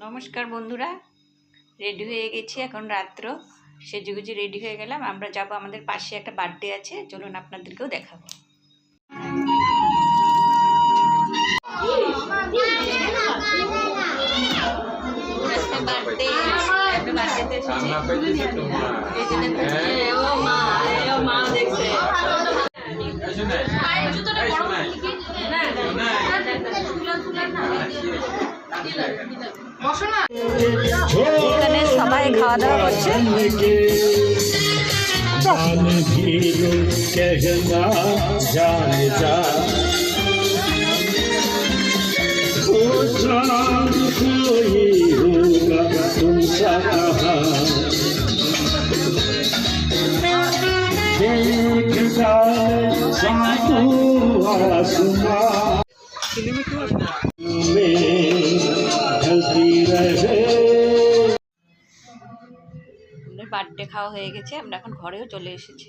নমস্কার বন্ধুরা, রেডি হয়ে গেছি। এখন রাত্র সেজেগুজে রেডি হয়ে গেলাম। আমরা যাব, আমাদের পাশে একটা বার্থডে আছে, চলুন আপনাদেরকেও দেখাবো। এখানে সবাই খাওয়া দাওয়া করছে। বার্থডে খাওয়া হয়ে গেছে, আমরা এখন ঘরেও চলে এসেছি।